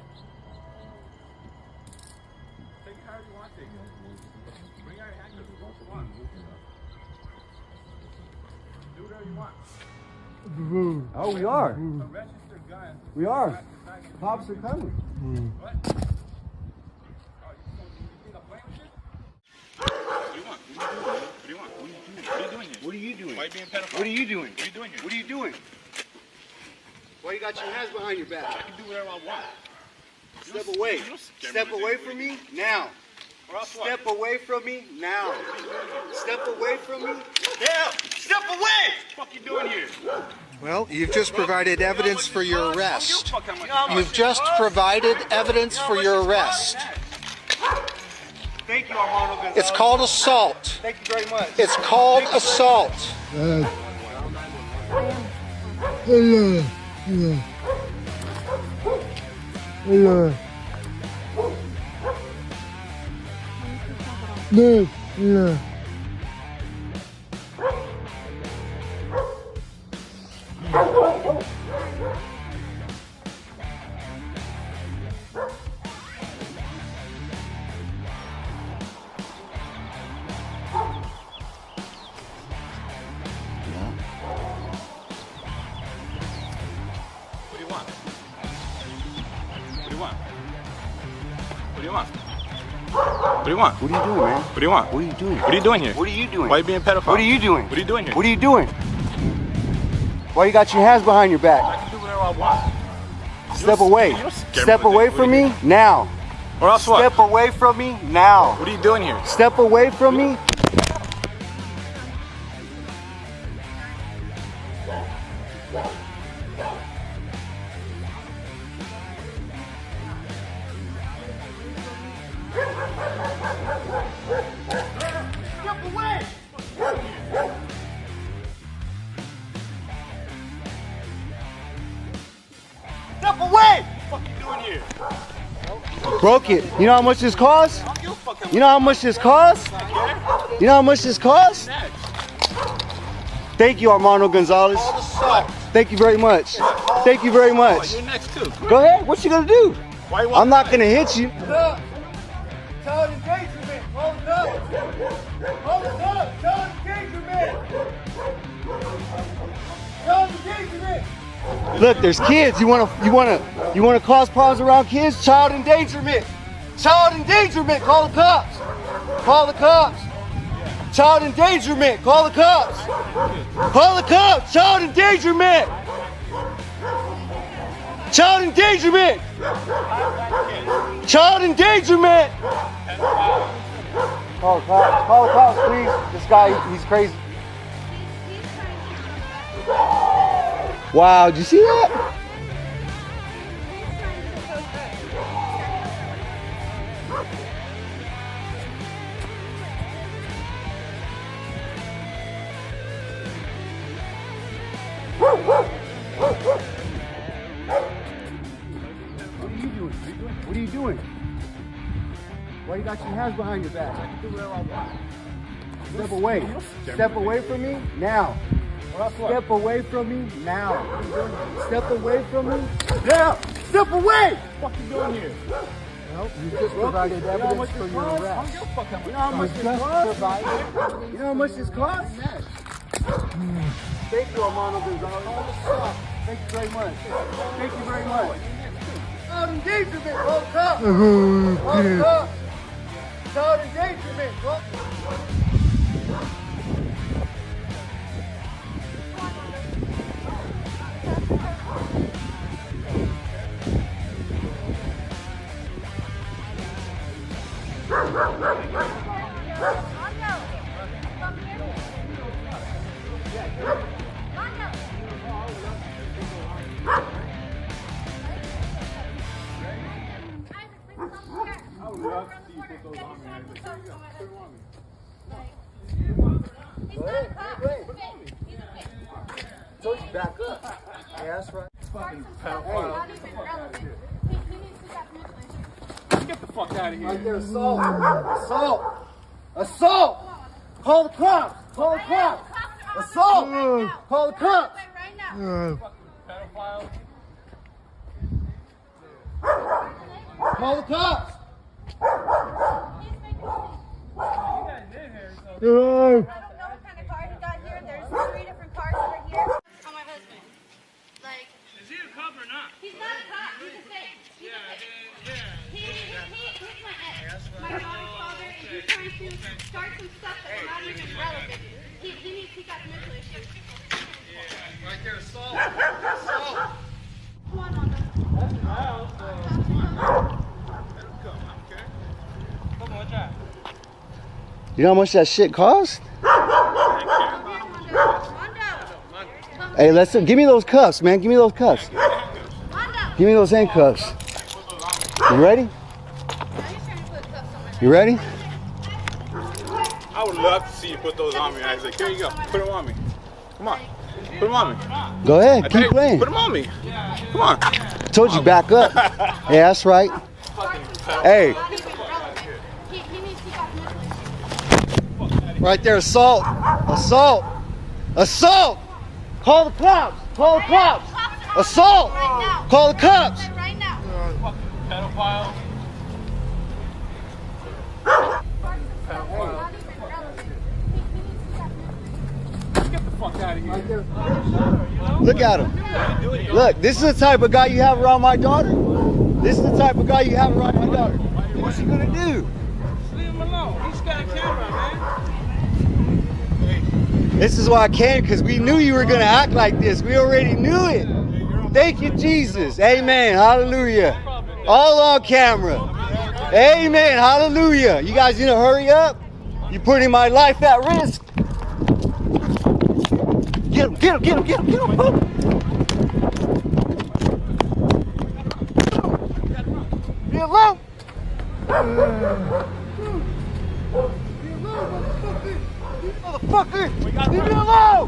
Take it however you want to take it. Bring out your handcuffs. What you want. Do whatever you want. Oh, we are. Register gun. We are. Cops are coming. What? What are you doing? Why are you being pedophile? What are you doing? What are you doing here? What are you doing? Why you got your hands behind your back? I can do whatever I want. Step away. Step away from me now. Step away from me now. Step away from me now. Step away! What the fuck you doing here? Well, you've just provided evidence for your arrest. You've just provided evidence for your arrest. Thank you, Armando Gonzalez. It's called assault. Thank you very much. It's called assault. What do you want? What are you doing, man? What do you want? What are you doing? What are you doing here? What are you doing? Why are you being pedophile? What are you doing? What are you doing here? What are you doing? Why you got your hands behind your back? I can do whatever I want. Step away. Step away from me now. Or else what? Step away from me now. What are you doing here? Step away from me. Step away! Step away! What the fuck you doing here? Broke it. You know how much this costs? You know how much this costs? You know how much this costs? Thank you, Armando Gonzalez. Thank you very much. Thank you very much. You're next too. Go ahead. What you gonna do? Why you I'm not gonna hit you. Child endangerment. Hold it up. Hold it up. Child endangerment. Child endangerment. Look, there's kids. You wanna cause problems around kids? Child endangerment. Child endangerment. Call the cops. Call the cops. Child endangerment. Call the cops. Call the cops. Child endangerment. Child endangerment. Child endangerment. Call the cops. Call the cops, please. This guy, he's crazy. Wow, did you see that? What are you doing? Why you got your hands behind your back? I can do whatever I want. Step away. Step away from me now. Step away from me now. Step away from me now. Step away! What the fuck you doing here? Well, you just provided evidence for your arrest. You know how much this costs? You know how much this costs? Thank you, Armando Gonzalez. Thank you very much. Thank you very much. Child endangerment, hold up. Hold up. Child endangerment, hold up. Told you back up. Yeah, that's right. Fucking pedophile. Get the fuck out of here. Right there, assault. Assault. Assault. Call the cops. Call the cops. Assault. Call the cops. Fucking pedophile. Call the cops. I don't know what kind of car he got here. There's 3 different cars over here. On my husband. Like, Is he a cop or not? he's not a cop. He's a fake. He's a fake. He's my ex. My daughter's father, and he's trying to start some stuff that's not even relevant. He got mental issues. Yeah, right there, assault. Assault. Come on, Mama. That's your house. Let him come, okay? Come on, try. You know how much that shit cost? Hey, let's give me those cuffs, man. Give me those cuffs. Give me those handcuffs. You ready? You ready? I would love to see you put those on me. I was like, here you go. Put them on me. Come on. Put them on me. Go ahead. Keep playing. Put them on me. Come on. Told you back up. Yeah, that's right. Hey. Right there, assault. Assault. Assault. Call the cops. Call the cops. Assault. Call the cops. Right now. Fucking pedophile. Get the fuck out of here. Look at him. Look, this is the type of guy you have around my daughter. This is the type of guy you have around my daughter. What's he gonna do? Leave him alone. He's got a camera, man. This is why I came, because we knew you were gonna act like this. We already knew it. Thank you, Jesus. Amen. Hallelujah. All on camera. Amen. Hallelujah. You guys need to hurry up. You're putting my life at risk. Get him, get him, get him, get him, get him. Be alone. Motherfucker. Leave me alone.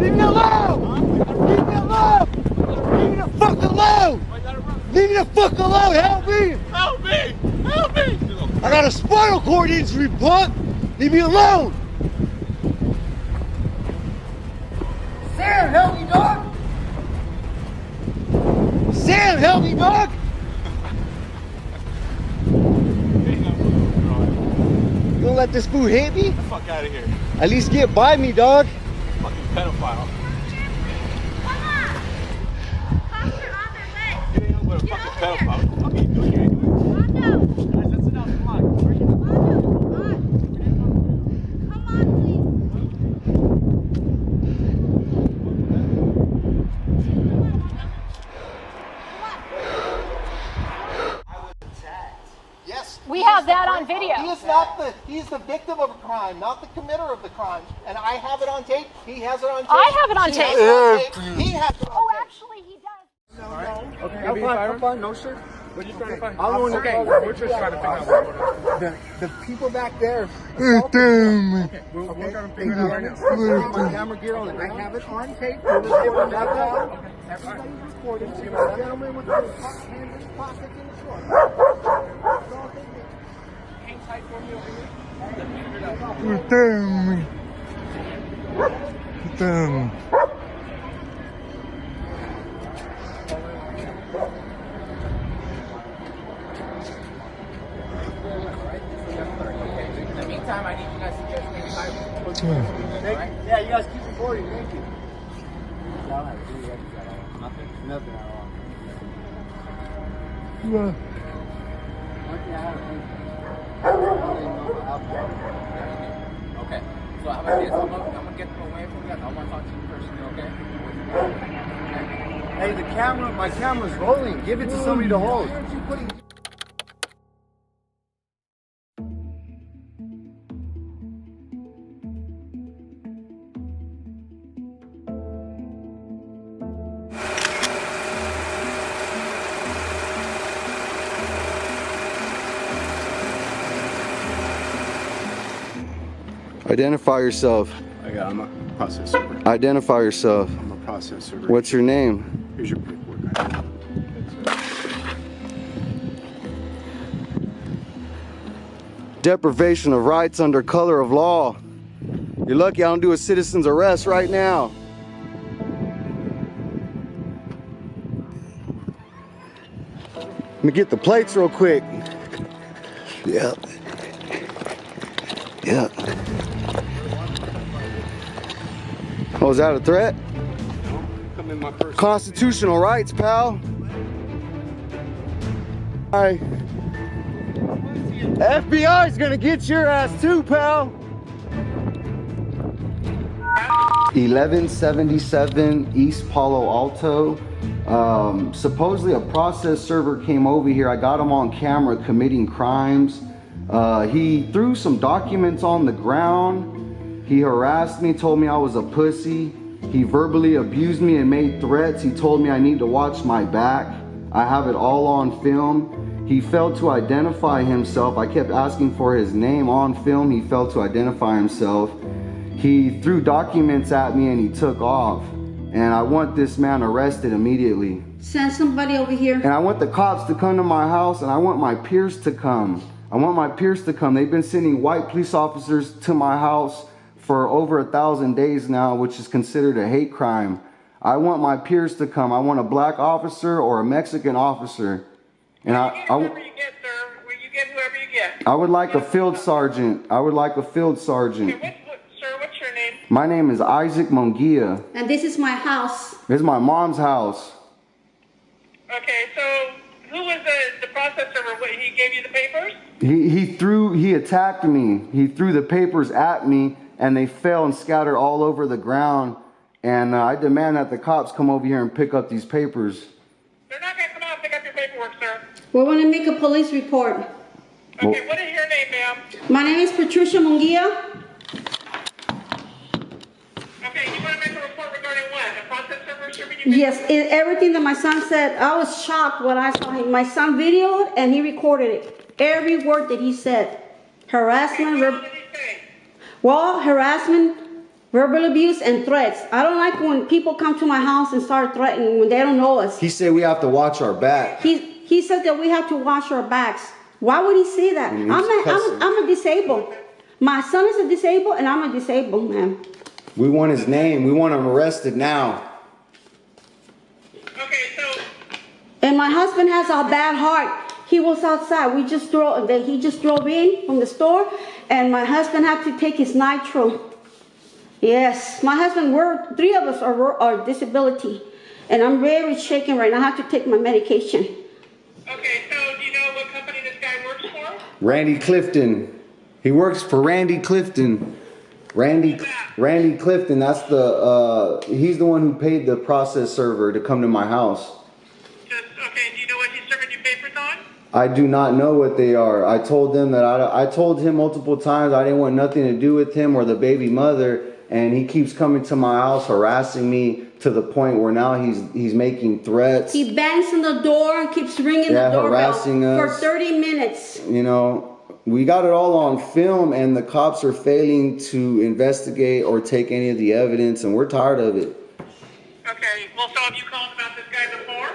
Leave me alone. Leave me alone. Leave me the fuck alone. Leave me the fuck alone. Help me. Help me. Help me. I got a spinal cord injury, punk. Leave me alone. Sam, help me, dog. Sam, help me, dog. You gonna let this fool hit me? Get the fuck out of here. At least get by me, dog. Fucking pedophile. Come on. Cops are on their way. You ain't no but a fucking pedophile. What the fuck are you doing here anyway? Mondo. Guys, let's sit down. Come on. Mondo, come on. Come on, please. Yes. We have have that on video. He is not the, he's the victim of a crime, not the committer of the crime. And I have it on tape. He has it on tape. I have it on tape. He has it on Oh, tape. actually, he does. Okay, I'm fine. No, sir. What are you trying to find? I'm Okay, we're just trying to figure out what the people back there. we're trying to figure it out right now. My camera gear on, and I have it on tape. Everybody's recording. The gentleman with the hands in his pockets in the short. Hang tight for me over here. In the meantime, I need you guys to just make time. Yeah, you guys keep recording. Thank you. Nothing at all. Okay. So how about this? I'm gonna get them away from you. I want to talk to you personally, okay? Hey, my camera's rolling. Give it to somebody to hold. Identify yourself. I'm a process server. Identify yourself. I'm a process server. What's your name? Here's your paperwork. Deprivation of rights under color of law. You're lucky I don't do a citizen's arrest right now. Let me get the plates real quick. Yep. Yep. Oh, is that a threat? Come in my person. Constitutional rights, pal. Hi. FBI's gonna get your ass too, pal. 1177 East Palo Alto. Supposedly a process server came over here. I got him on camera committing crimes. He threw some documents on the ground. He harassed me, told me I was a pussy. He verbally abused me and made threats. He told me I need to watch my back. I have it all on film. He failed to identify himself. I kept asking for his name on film. He failed to identify himself. He threw documents at me and he took off. And I want this man arrested immediately. Send somebody over here. And I want the cops to come to my house, and I want my peers to come. I want my peers to come. They've been sending white police officers to my house for over 1,000 days now, which is considered a hate crime. I want my peers to come. I want a black officer or a Mexican officer. And whoever you get, sir. Will you get whoever you get? I would like a field sergeant. I would like a field sergeant. Okay, sir, what's your name? My name is Isaac Munguia. And this is my house. This is my mom's house. Okay, so who was the process server? What, he gave you the papers? He attacked me. He threw the papers at me, and they fell and scattered all over the ground. And I demand that the cops come over here and pick up these papers. They're not going to come out and pick up your paperwork, sir. We want to make a police report. Okay, what is your name, ma'am? My name is Patricia Munguia. Okay, you want to make a report regarding what? A process server serving you? Yes, everything that my son said, I was shocked when I saw him. My son videoed and he recorded it. Every word that he said. Harassment, harassment, verbal abuse, and threats. I don't like when people come to my house and start threatening when they don't know us. He said we have to watch our back. He said that we have to watch our backs. Why would he say that? I'm a disabled. My son is a disabled and I'm a disabled man. We want his name. We want him arrested now. Okay, so. And my husband has a bad heart. He was outside. He just drove in from the store, and my husband had to take his nitro. Yes, my husband, three of us are disability, and I'm very shaken right now. I have to take my medication. Okay, so do you know what company this guy works for? Randy Clifton. He works for Randy Clifton. Randy Clifton, that's he's the one who paid the process server to come to my house. Okay, do you know what he's serving you papers on? I do not know what they are. I told them that I told him multiple times I didn't want nothing to do with him or the baby mother, and he keeps coming to my house harassing me to the point where now he's making threats. He bangs on the door and keeps ringing the doorbell harassing us for 30 minutes. You know, we got it all on film, and the cops are failing to investigate or take any of the evidence, and we're tired of it. Okay, well, so have you called about this guy before?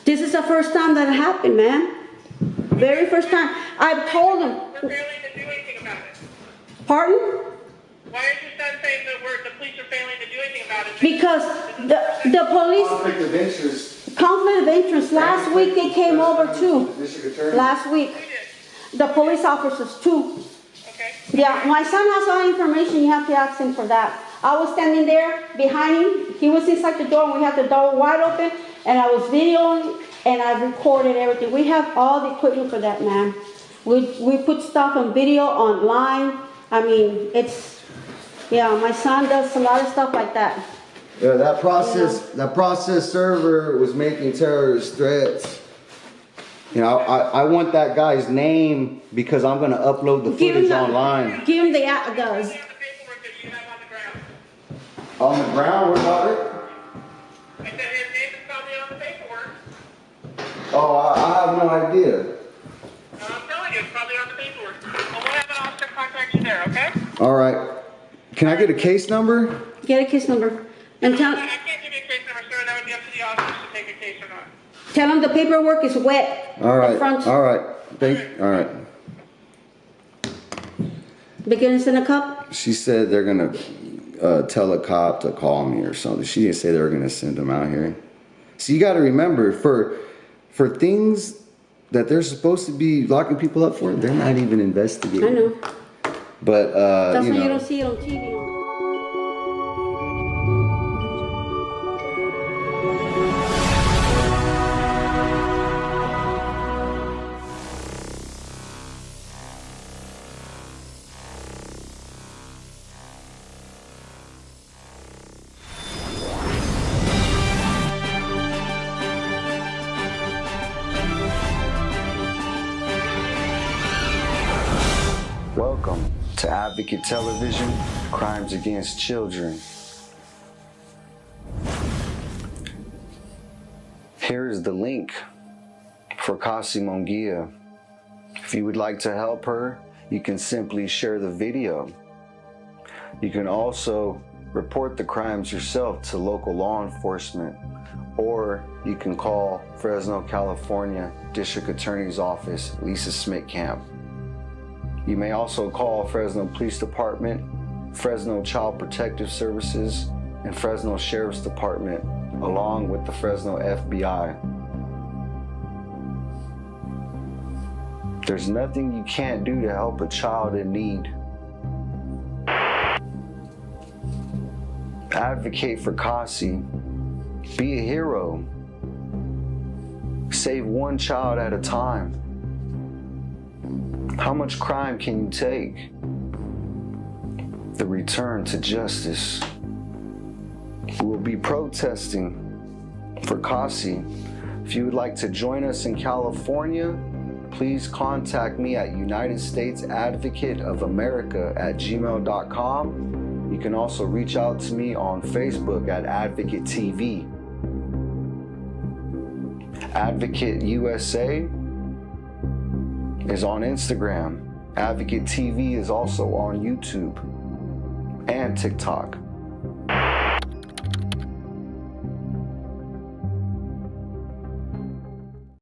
This is the first time that it happened, man. Very first time. I've told him. We're failing to do anything about it. Pardon? Why is your son saying that the police are failing to do anything about it? Because the police... Conflict of interest. Conflict of interest. Last week they came over too. Last week. The police officers too. Okay. Yeah, my son has all the information. You have to ask him for that. I was standing there behind him. He was inside the door and we had the door wide open, and I was videoing and I recorded everything. We have all the equipment for that, man. We put stuff on video, online. I mean, it's, yeah, my son does a lot of stuff like that. Yeah, that process server was making terrorist threats. You know, I want that guy's name because I'm going to upload the footage online. Give him the On the ground, what about it? I said his name is probably on the paperwork. Oh, I have no idea. I'm telling you, it's probably on the paperwork. Well, we'll have an officer contact you there, okay? All right. Can I get a case number? Get a case number. And tell, I can't give you a case number, sir. That would be up to the officers to take a case or not. tell him the paperwork is wet. All right. The front. All right. All right. Beginnings in a cup? She said they're going to tell a cop to call me or something. She didn't say they were going to send them out here. So you got to remember, for things that they're supposed to be locking people up for, they're not even investigating. I know. But, That's you why know. you don't see it on TV. Welcome to Advocate Television, Crimes Against Children. Here is the link for Caasi Mongia. If you would like to help her, you can simply share the video. You can also report the crimes yourself to local law enforcement, or you can call Fresno, California District Attorney's Office, Lisa Smith Camp. You may also call Fresno Police Department, Fresno Child Protective Services, and Fresno Sheriff's Department, along with the Fresno FBI. There's nothing you can't do to help a child in need. Advocate for Caasi. Be a hero. Save one child at a time. How much crime can you take? The return to justice. We will be protesting for Caasi. If you would like to join us in California, please contact me at UnitedStatesAdvocateOfAmerica@gmail.com. You can also reach out to me on Facebook at Advocate TV. Advocate USA is on Instagram. Advocate TV is also on YouTube and TikTok.